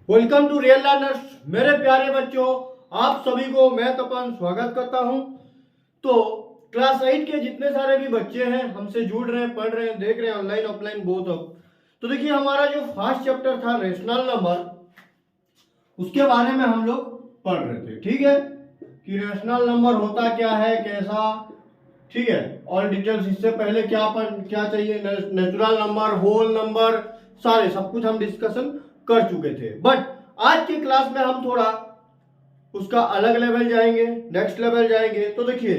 Welcome to real learners. मेरे प्यारे बच्चों, आप सभी को मैं तपन स्वागत करता हूं। तो क्लास 8 के जितने सारे भी बच्चे हैं हमसे जुड़ रहे हैं, पढ़ रहे हैं, देख रहे हैं ऑनलाइन ऑफलाइन बोथ अब। तो देखिए हमारा जो फर्स्ट चैप्टर था रेशनल नंबर, उसके बारे में हम लोग पढ़ रहे थे। ठीक है कि रेशनल नंबर होता क्या है, कैसा, ठीक है, और डिटेल्स। इससे पहले क्या चाहिए, नेचुरल नंबर, होल नंबर, सारे सब कुछ हम डिस्कशन कर चुके थे। बट आज की क्लास में हम थोड़ा उसका अलग लेवल जाएंगे, नेक्स्ट लेवल जाएंगे। तो देखिए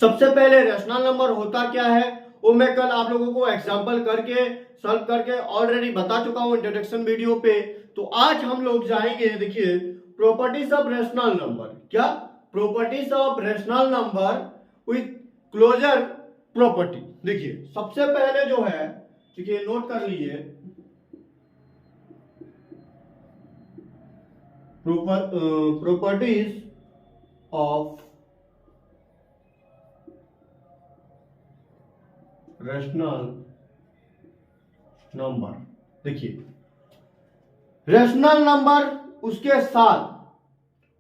सबसे पहले रेशनल नंबर होता क्या है वो मैं कल आप लोगों को एग्जांपल करके सॉल्व करके ऑलरेडी बता चुका हूं इंट्रोडक्शन वीडियो पे। तो आज हम लोग जाएंगे, देखिए, प्रॉपर्टीज ऑफ रेशनल नंबर। क्या properties of rational number with closure property. देखिए सबसे पहले जो है, देखिए नोट कर लीजिए, प्रॉपर्टीज ऑफ रेशनल नंबर। देखिए रेशनल नंबर, उसके साथ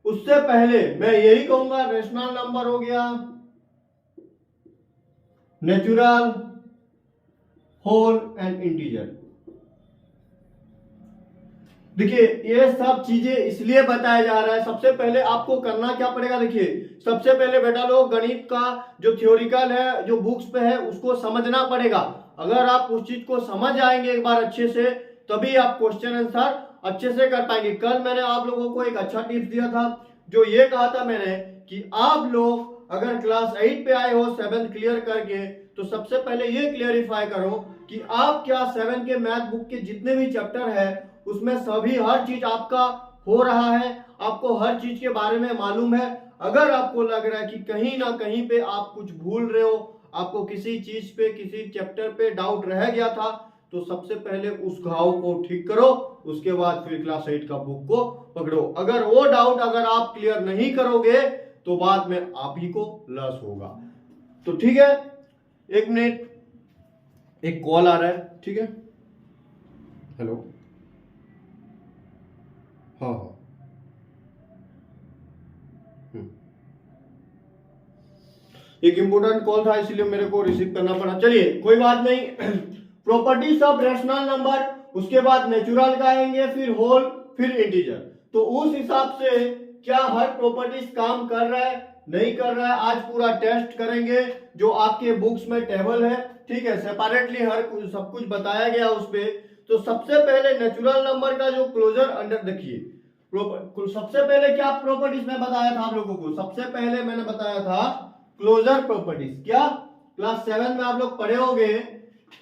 उससे पहले मैं यही कहूंगा रेशनल नंबर हो गया नेचुरल, होल एंड इंटीजर। देखिए ये सब चीजें इसलिए बताया जा रहा है। सबसे पहले आपको करना क्या पड़ेगा, देखिए सबसे पहले बेटा लोग गणित का जो थ्योरिकल है, जो बुक्स पे है, उसको समझना पड़ेगा। अगर आप उस चीज को समझ आएंगे एक बार अच्छे से, तभी आप क्वेश्चन आंसर अच्छे से कर पाएंगे। कल मैंने आप लोगों को एक अच्छा टिप्स दिया था, जो ये कहा था मैंने कि आप लोग अगर क्लास 8 पे आए हो 7th क्लियर करके, तो सबसे पहले ये क्लियरिफाई करो कि आप क्या 7 के मैथ बुक के जितने भी चैप्टर है उसमें सभी हर चीज आपका हो रहा है, आपको हर चीज के बारे में मालूम है। अगर आपको लग रहा है कि कहीं ना कहीं पे आप कुछ भूल रहे हो, आपको किसी चीज पे, किसी चैप्टर पे डाउट रह गया था, तो सबसे पहले उस घाव को ठीक करो, उसके बाद फिर क्लास 8 का बुक को पकड़ो। अगर वो डाउट अगर आप क्लियर नहीं करोगे तो बाद में आप ही को लॉस होगा। तो ठीक है, एक मिनट, एक कॉल आ रहा है। ठीक है, हेलो, हाँ हाँ, एक इंपोर्टेंट कॉल था इसलिए मेरे को रिसीव करना पड़ा। चलिए कोई बात नहीं। प्रॉपर्टीज ऑफ रेशनल नंबर, उसके बाद नेचुरल का आएंगे, फिर होल, फिर इंटीजर। तो उस हिसाब से क्या हर प्रॉपर्टीज काम कर रहा है, नहीं कर रहा है, आज पूरा टेस्ट करेंगे। जो आपके बुक्स में टेबल है, ठीक है, सेपरेटली हर कुछ सब कुछ बताया गया उस पे। तो सबसे पहले नेचुरल नंबर का जो क्लोजर अंडर, देखिए सबसे पहले क्या प्रॉपर्टीज में बताया था आप लोगों को, सबसे पहले मैंने बताया था क्लोजर प्रॉपर्टीज। क्या क्लास 7 में आप लोग पढ़े होंगे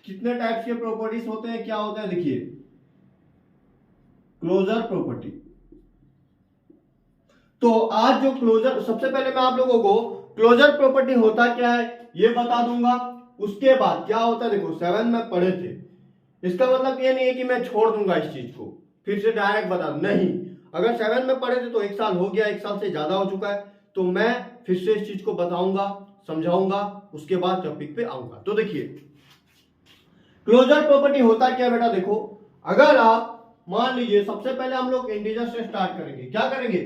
कितने टाइप्स के प्रॉपर्टीज होते हैं, क्या होता है। देखिए क्लोजर प्रॉपर्टी। तो आज जो क्लोजर, सबसे पहले मैं आप लोगों को क्लोजर प्रॉपर्टी होता क्या है ये बता दूंगा। उसके बाद क्या होता है, देखो 7 में पढ़े थे, इसका मतलब ये नहीं है कि मैं छोड़ दूंगा इस चीज को, फिर से डायरेक्ट बता नहीं। अगर 7 में पढ़े थे तो 1 साल हो गया, 1 साल से ज्यादा हो चुका है, तो मैं फिर से इस चीज को बताऊंगा, समझाऊंगा, उसके बाद टॉपिक पे आऊंगा। तो देखिए क्लोजर प्रॉपर्टी होता क्या बेटा, देखो अगर आप मान लीजिए, सबसे पहले हम लोग इंटीजर से स्टार्ट करेंगे। क्या करेंगे,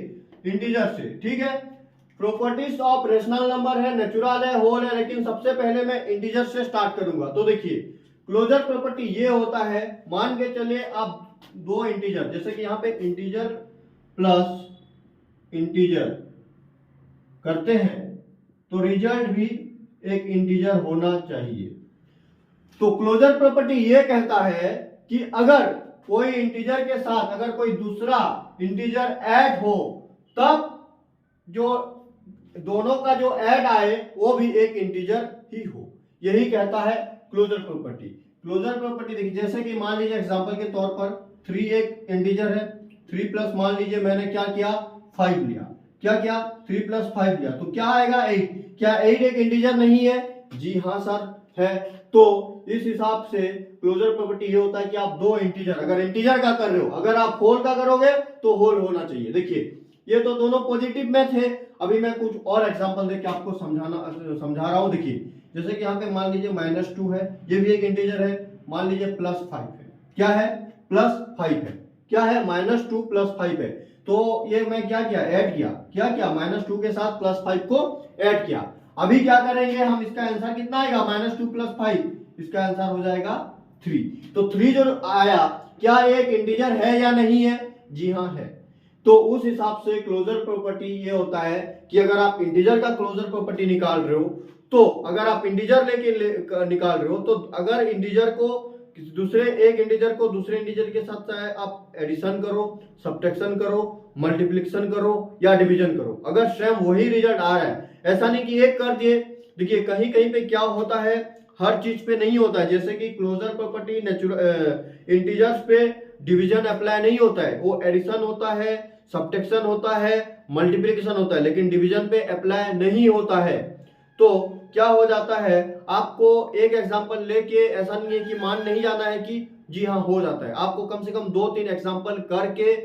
इंटीजर से। ठीक है, प्रॉपर्टीज ऑफ रेशनल नंबर है, नेचुरल है, होल है, लेकिन सबसे पहले मैं इंटीजर से स्टार्ट करूंगा। तो देखिए क्लोजर प्रॉपर्टी ये होता है, मान के चलिए आप दो इंटीजर, जैसे कि यहां पे इंटीजर प्लस इंटीजर करते हैं, तो रिजल्ट भी एक इंटीजर होना चाहिए। तो क्लोजर प्रॉपर्टी ये कहता है कि अगर कोई इंटीजर के साथ अगर कोई दूसरा इंटीजर ऐड हो, तब जो दोनों का जो ऐड आए वो भी एक इंटीजर ही हो। यही कहता है क्लोजर प्रॉपर्टी। क्लोजर प्रॉपर्टी देखिए, जैसे कि मान लीजिए एग्जांपल के तौर पर 3 एक इंटीजर है, 3 प्लस मान लीजिए मैंने क्या किया 5 लिया, क्या किया 3 प्लस 5 लिया, तो क्या आएगा 8। क्या 8 एक इंटीजर नहीं है, जी हाँ सर है। तो इस हिसाब से क्लोजर प्रॉपर्टी ये होता है कि आप दो इंटीजर, अगर इंटीजर का कर रहे हो, अगर आप होल का करोगे तो होल होना चाहिए। देखिए ये तो दोनों पॉजिटिव में थे, अभी मैं कुछ और एग्जांपल देके आपको समझा रहा हूं। देखिए जैसे कि यहाँ पे मान लीजिए -2 है, ये भी एक इंटीजर है, मान लीजिए +5 है, क्या है +5 है। क्या है, -2 + 5 है। तो ये मैं क्या किया, ऐड किया, क्या किया, -2 के साथ +5 को ऐड किया। अभी क्या करेंगे हम, इसका आंसर कितना आएगा, -2 + 5, इसका आंसर हो जाएगा 3। तो 3 जो आया, क्या एक इंटीजर है या नहीं है, जी हाँ है। तो उस हिसाब से क्लोजर प्रॉपर्टी ये होता है कि अगर आप इंटीजर का क्लोजर प्रॉपर्टी निकाल रहे हो, तो अगर आप इंटीजर निकाल रहे हो, तो अगर इंटीजर को एक इंटीजर को दूसरे इंटीजर के साथ चाहे आप एडिशन करो, सब्ट्रैक्शन करो, मल्टीप्लिकेशन करो या डिवीजन करो, अगर सेम वही रिजल्ट आ रहा है, ऐसा नहीं कि एक कर दिए। देखिए कहीं कहीं पे क्या होता है, हर चीज पे नहीं होता है, जैसे कि क्लोजर प्रॉपर्टी इंटीजर्स पे डिवीजन अप्लाई नहीं होता है, वो एडिशन होता है, सब्ट्रैक्शन होता है, मल्टीप्लिकेशन होता है, लेकिन डिवीजन पे अप्लाई नहीं होता है। तो क्या हो जाता है, आपको एक एग्जांपल लेके ऐसा नहीं है कि मान नहीं जाना है कि जी हाँ हो जाता है, आपको कम से कम 2-3 एग्जांपल करके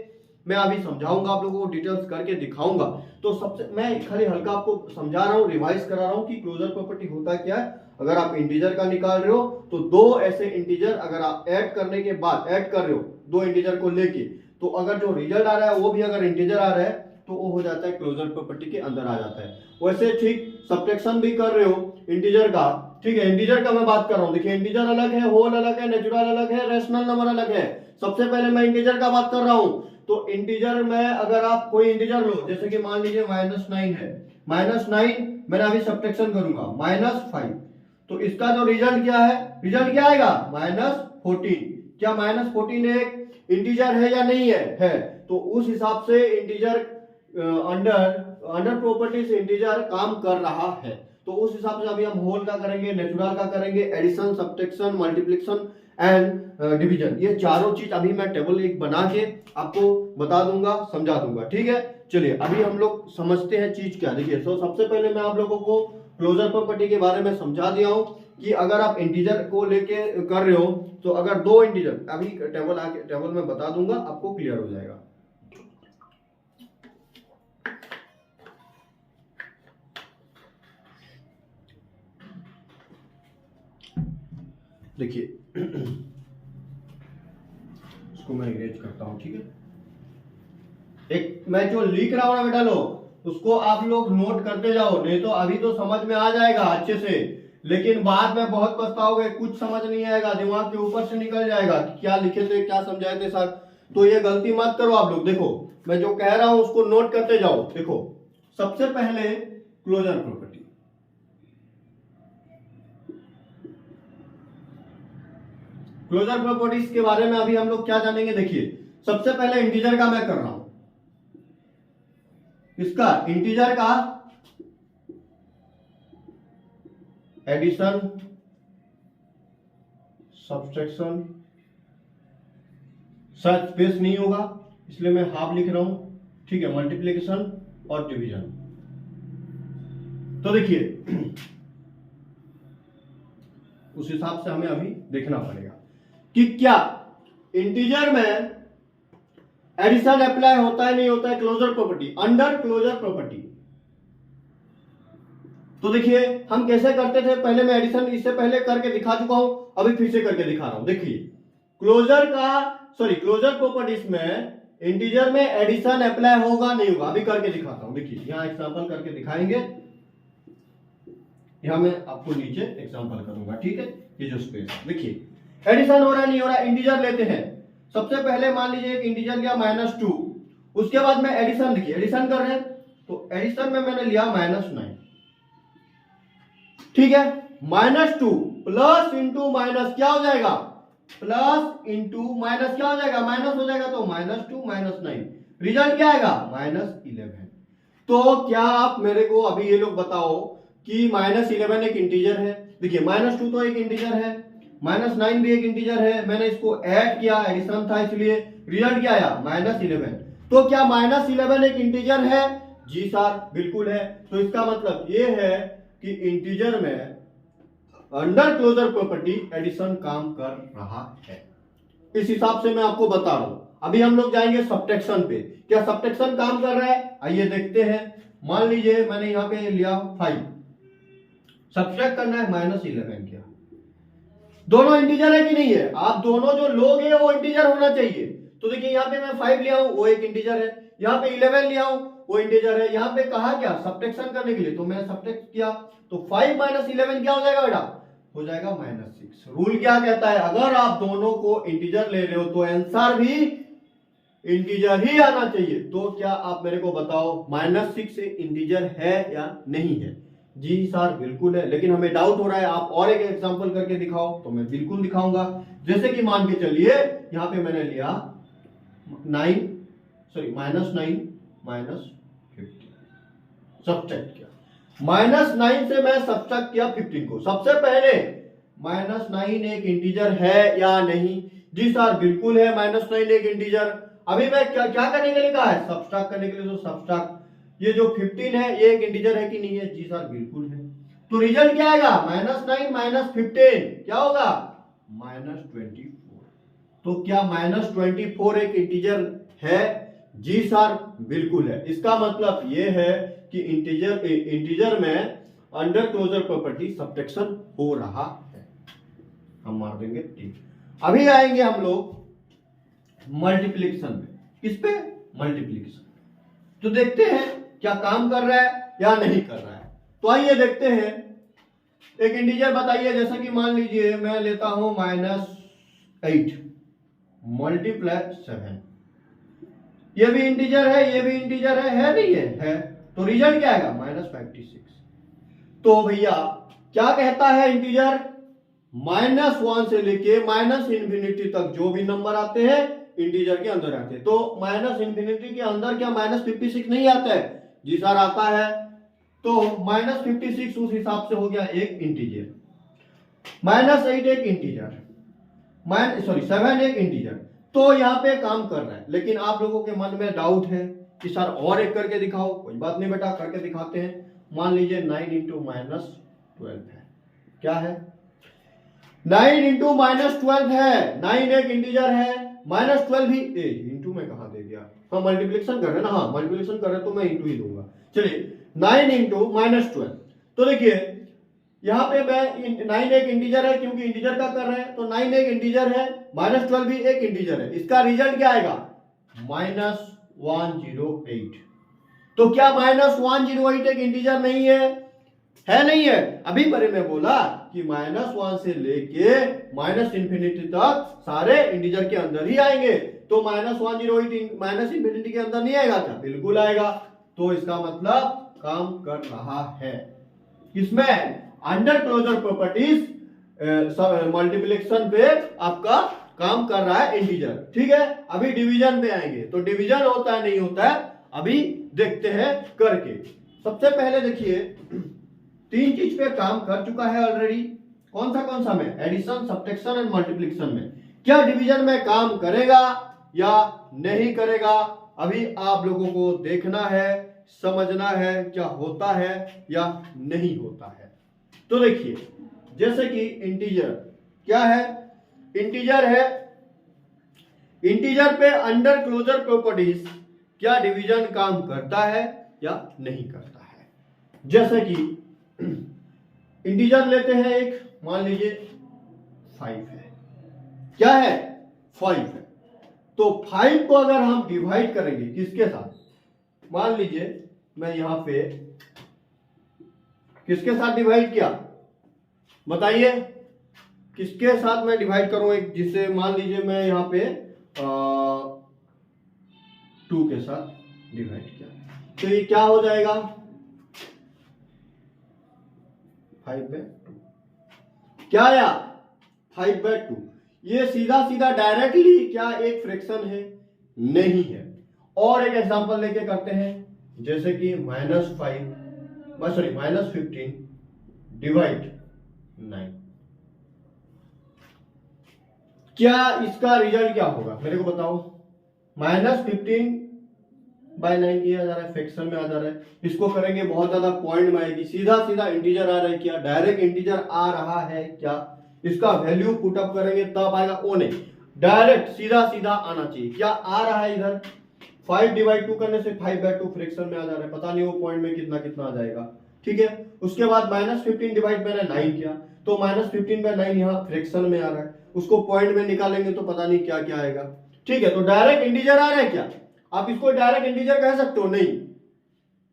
मैं अभी समझाऊंगा, आप लोगों को डिटेल्स करके दिखाऊंगा। तो सबसे मैं खाली हल्का आपको समझा रहा हूँ, रिवाइज करा रहा हूँ कि क्लोजर प्रॉपर्टी होता क्या है। अगर आप इंटीजर का निकाल रहे हो, तो दो ऐसे इंटीजर अगर आप ऐड करने के बाद ऐड कर रहे हो, दो इंटीजर को लेके, तो अगर जो रिजल्ट आ रहा है वो भी अगर इंटीजर आ रहा है, तो वो हो जाता है क्लोजर प्रॉपर्टी के अंदर आ जाता है। वैसे ठीक सब्ट्रैक्शन भी कर रहे हो इंटीजर का, ठीक है, इंटीजर का मैं बात कर रहा हूँ। देखिए इंटीजर अलग है, होल अलग है, नेचुरल अलग है, रैशनल नंबर अलग है। सबसे पहले मैं इंटीजर का बात कर रहा हूँ। तो इंटीजर में अगर आप कोई इंटीजर लो, जैसे कि मान लीजिए -9 है, -9 मैंने अभी सब्ट्रैक्शन करूंगा -5, तो इसका जो रिजल्ट क्या है, रिजल्ट क्या आएगा, -14। क्या -14 एक इंटीजर है या नहीं है? तो उस हिसाब से इंटीजर अंडर प्रॉपर्टी से इंटीजर काम कर रहा है। तो उस हिसाब से अभी हम होल का करेंगे, नेचुरल का करेंगे, addition, subtraction, multiplication and division, ये चारों चीज अभी मैं टेबल एक बना के आपको बता दूंगा, समझा दूंगा, ठीक है। चलिए अभी हम लोग समझते हैं चीज क्या। देखिए तो सबसे पहले मैं आप लोगों को क्लोजर प्रॉपर्टी के बारे में समझा दिया हूं कि अगर आप इंटीजर को लेके कर रहे हो, तो अगर दो इंटीजर, अभी टेबल में बता दूंगा, आपको क्लियर हो जाएगा। देखिए इसको मैं इरेज करता हूं, ठीक है। एक मैं जो लिख रहा हूं ना बेटा लोग, उसको आप लोग नोट करते जाओ, नहीं तो अभी तो समझ में आ जाएगा अच्छे से, लेकिन बाद में बहुत पछताओगे, कुछ समझ नहीं आएगा, दिमाग के ऊपर से निकल जाएगा कि क्या लिखे थे, क्या समझाए थे सर। तो ये गलती मत करो आप लोग। देखो मैं जो कह रहा हूं उसको नोट करते जाओ। देखो सबसे पहले क्लोजर प्रॉपर्टी, क्लोजर प्रॉपर्टीज के बारे में अभी हम लोग क्या जानेंगे। देखिए सबसे पहले इंटीजर का मैं कर रहा हूं, इसका इंटीजर का एडिशन, सब्ट्रैक्शन, शायद स्पेस नहीं होगा इसलिए मैं हाफ लिख रहा हूं, ठीक है, मल्टीप्लिकेशन और डिवीजन। तो देखिए उस हिसाब से हमें अभी देखना पड़ेगा कि क्या इंटीजर में एडिशन अप्लाई होता है नहीं होता है closure property, under closure property. तो देखिए हम कैसे करते थे, पहले मैं एडिशन इससे पहले करके दिखा चुका हूं, अभी फिर से करके दिखा रहा हूं। देखिए क्लोजर प्रॉपर्टीज में इंटीजर में एडिशन अप्लाई होगा नहीं होगा, अभी करके दिखाता हूं। देखिए यहां एग्जांपल करके दिखाएंगे, यहां मैं आपको नीचे एग्जांपल करूंगा, ठीक है। ये जो स्पेस, देखिए एडिशन हो रहा है नहीं हो रहा, इंटीजर लेते हैं। सबसे पहले मान लीजिए एक इंटीजर लिया -2, उसके बाद में एडिशन, देखिए एडिशन कर रहे हैं, तो एडिशन में मैंने लिया -9, ठीक है। -2 प्लस इंटू माइनस क्या हो जाएगा, प्लस इंटू माइनस क्या हो जाएगा, माइनस हो जाएगा, तो -2 -9 रिजल्ट क्या आएगा, -11। तो क्या आप मेरे को अभी ये लोग बताओ कि -11 एक इंटीजर है। देखिए -2 तो एक इंटीजर है, -9 भी एक इंटीजर है, मैंने इसको ऐड किया, एडिशन था इसलिए रिजल्ट क्या आया, -11। तो क्या -11 एक इंटीजर है, जी सर बिल्कुल है। तो इसका मतलब ये है कि इंटीजर में अंडर क्लोजर प्रॉपर्टी एडिशन काम कर रहा है। इस हिसाब से मैं आपको बता रहा हूं। अभी हम लोग जाएंगे सब्ट्रैक्शन पे, क्या सब्ट्रैक्शन काम कर रहा है, आइए देखते हैं। मान लीजिए मैंने यहां पे लिया 5, सब्ट्रैक्ट करना है, -11 किया, दोनों इंटीजर है कि नहीं है? आप दोनों जो लोग है वो इंटीजर होना चाहिए। तो देखिए यहाँ पे मैं 5 लिया हूं, वो एक इंटीजर है। यहाँ पे 11 लिया हूं, वो इंटीजर है। यहाँ पे कहा क्या, सब्ट्रैक्शन करने के लिए, तो मैंने सब्ट्रैक्ट किया। तो 5 माइनस 11 क्या हो जाएगा बेटा? हो जाएगा -6। रूल क्या कहता है, अगर आप दोनों को इंटीजर ले रहे हो तो आंसर भी इंटीजर ही आना चाहिए। तो क्या आप मेरे को बताओ -6 इंटीजर है या नहीं है? जी सर बिल्कुल है, लेकिन हमें डाउट हो रहा है, आप और एक एग्जांपल करके दिखाओ। तो मैं बिल्कुल दिखाऊंगा। जैसे कि मान के चलिए यहां पे मैंने लिया -9 -15 सब्ट्रैक्ट किया। -9 से मैं सब्ट्रैक्ट किया 15 को। सबसे पहले -9 एक इंटीजर है या नहीं? जी सर बिल्कुल है, -9 एक इंटीजर। अभी मैं क्या करने के लिए कहा है? सब्ट्रैक्ट करने के लिए। तो सब्ट्रैक्ट, ये जो 15 है ये एक इंटीजर है कि नहीं है? जी सर बिल्कुल है। तो रिजल्ट क्या आएगा? -9 - 15 क्या होगा? -24। तो क्या -24 एक इंटीजर है? जी सर बिल्कुल है। इसका मतलब ये है कि इंटीजर में अंडर क्लोजर प्रॉपर्टी सब्ट्रैक्शन हो रहा है। हम मार देंगे ठीक। अभी आएंगे हम लोग मल्टीप्लिकेशन में। किस पे? मल्टीप्लिकेशन। तो देखते हैं क्या काम कर रहा है या नहीं कर रहा है। तो आइए देखते हैं। एक इंटीजर बताइए, जैसा कि मान लीजिए मैं लेता हूं -8 मल्टीप्लाई 7। ये भी इंटीजर है, ये भी इंटीजर है नहीं है? है। तो रिजल्ट क्या आएगा? -56। तो भैया क्या कहता है इंटीजर? -1 से लेके -इंफिनिटी तक जो भी नंबर आते हैं इंटीजर के अंदर आते हैं। तो -इंफिनिटी के अंदर क्या -56 नहीं आता है? जी सर आता है। तो -56 उस हिसाब से हो गया एक इंटीजर। -8 एक इंटीजर, 7 एक इंटीजर। तो यहाँ पे काम कर रहा है। लेकिन आप लोगों के मन में डाउट है कि सर और एक करके दिखाओ। कोई बात नहीं बेटा, करके दिखाते हैं। मान लीजिए 9 × -12 है। क्या है? 9 × -12 है। 9 एक इंटीजर है, -12 भी इंटू में कहा दे दिया। हाँ मल्टीप्लिकेशन कर रहे हैं ना, हाँ मल्टीप्लिकेशन कर रहे हैं तो मैं इंटू ही दूंगा। चलिए 9 × -12। तो देखिए यहां पे मैं 9 एक इंटीजर है, क्योंकि इंटीजर का कर रहे हैं। तो 9 एक इंटीजर है, -12 भी एक इंटीजर है। इसका रिजल्ट क्या आएगा? -108। तो क्या -108 एक इंटीजर नहीं है? है नहीं है? अभी पहले मैं बोला कि -1 से लेके -इंफिनिटी तक सारे इंटीजर के अंदर ही आएंगे। तो -108 -इंफिनिटी के अंदर नहीं आएगा क्या? बिल्कुल आएगा। तो इसका मतलब काम कर रहा है किसमें? अंडर क्लोजर प्रॉपर्टीज मल्टीप्लिकेशन पे आपका काम कर रहा है इंटीजर। ठीक है। अभी डिवीजन पे आएंगे। तो डिवीजन होता है नहीं होता है अभी देखते हैं करके। सबसे पहले देखिए 3 चीज पे काम कर चुका है ऑलरेडी। कौन सा में? एडिशन, सब्ट्रैक्शन एंड मल्टीप्लिकेशन में। क्या डिवीजन में काम करेगा या नहीं करेगा? अभी आप लोगों को देखना है, समझना है क्या होता है या नहीं होता है। तो देखिए जैसे कि इंटीजर क्या है? इंटीजर है। इंटीजर पे अंडर क्लोजर प्रॉपर्टीज क्या डिवीजन काम करता है या नहीं करता है? जैसे कि इंटीजर लेते हैं एक, मान लीजिए 5 है। क्या है? 5 है। तो 5 को अगर हम डिवाइड करेंगे किसके साथ? मान लीजिए मैं यहां पे किसके साथ डिवाइड किया? बताइए किसके साथ मैं डिवाइड करूं? एक जिसे मान लीजिए मैं यहां पे 2 के साथ डिवाइड किया। तो ये क्या हो जाएगा? 5/2। क्या आया? 5/2। ये सीधा सीधा डायरेक्टली क्या एक फ्रैक्शन है? नहीं है। और एक एग्जांपल लेके करते हैं, जैसे कि -15 डिवाइड 9। क्या इसका रिजल्ट क्या होगा मेरे को बताओ? -15/9 ये आ जा रहा है, फ्रैक्शन में आ जा रहा है। इसको करेंगे बहुत ज्यादा पॉइंट में आएगी। सीधा सीधा इंटीजर आ रहा है क्या? डायरेक्ट इंटीजर आ रहा है क्या? इसका वैल्यू पुट अप करेंगे तब आएगा। ओ नहीं, डायरेक्ट सीधा सीधा आना चाहिए। क्या आ रहा है इधर? 5/2 करने से 5/2 फ्रैक्शन में आ जा रहा है। पता नहीं वो पॉइंट में कितना कितना आ जाएगा। ठीक है। उसके बाद -15 डिवाइड मैंने 9 किया तो -15/9 यहाँ फ्रैक्शन में आ रहा है, उसको पॉइंट में निकालेंगे तो पता नहीं क्या क्या आएगा। ठीक है, तो डायरेक्ट इंटीजर आ रहा है क्या? आप इसको डायरेक्ट इंटीजर कह सकते हो? नहीं,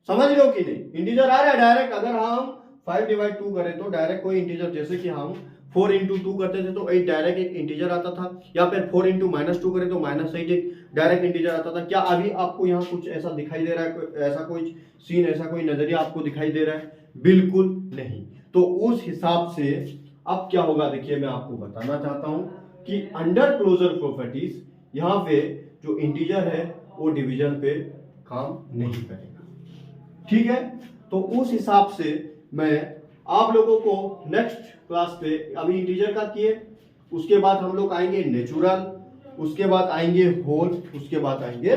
समझ लो कि नहीं, इंटीजर आ रहा है डायरेक्ट। अगर हम 5/2 करें तो डायरेक्ट कोई इंटीजर, जैसे कि हम 4 × 2 करते थे तो 8 डायरेक्ट एक इंटीजर आता था, या फिर 4 × -2 करें तो -8 एक डायरेक्ट इंटीजर आता था। क्या अभी आपको यहाँ कुछ ऐसा दिखाई दे रहा है, ऐसा कोई सीन, ऐसा कोई नजरिया आपको दिखाई दे रहा है? बिल्कुल नहीं। तो उस हिसाब से अब क्या होगा, देखिए मैं आपको बताना चाहता हूं कि अंडर क्लोजर प्रॉपर्टीज यहाँ पे जो इंटीजर है वो डिवीजन पे काम नहीं करेगा। ठीक है, तो उस हिसाब से मैं आप लोगों को नेक्स्ट क्लास पे, अभी इंटीजर का किए, उसके बाद हम लोग आएंगे नेचुरल, उसके बाद आएंगे होल, उसके बाद आएंगे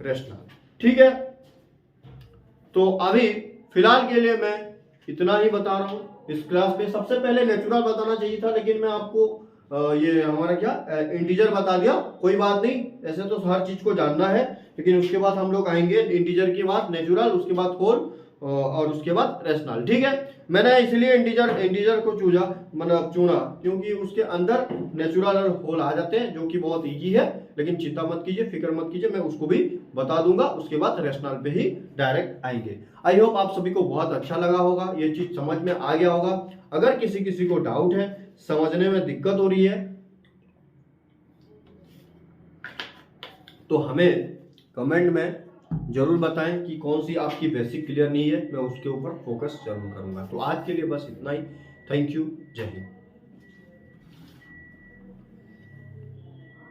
रेशनल। ठीक है, तो अभी फिलहाल के लिए मैं इतना ही बता रहा हूं इस क्लास में। सबसे पहले नेचुरल बताना चाहिए था, लेकिन मैं आपको ये हमारा क्या इंटीजर बता दिया। कोई बात नहीं, ऐसे तो हर चीज को जानना है, लेकिन उसके बाद हम लोग आएंगे इंटीजर के बाद नेचुरल, उसके बाद होल और उसके बाद रेशनल। ठीक है, मैंने इसलिए इंटीजर को चुना क्योंकि उसके अंदर नेचुरल और होल आ जाते हैं, जो कि बहुत इजी है। लेकिन चिंता मत कीजिए, फिक्र मत कीजिए, मैं उसको भी बता दूंगा। उसके बाद रेशनल पे ही डायरेक्ट आएंगे। आई होप आप सभी को बहुत अच्छा लगा होगा, ये चीज समझ में आ गया होगा। अगर किसी को डाउट है, समझने में दिक्कत हो रही है, तो हमें कमेंट में जरूर बताएं कि कौन सी आपकी बेसिक क्लियर नहीं है, मैं उसके ऊपर फोकस जरूर करूंगा। तो आज के लिए बस इतना ही। थैंक यू, जय हिंद।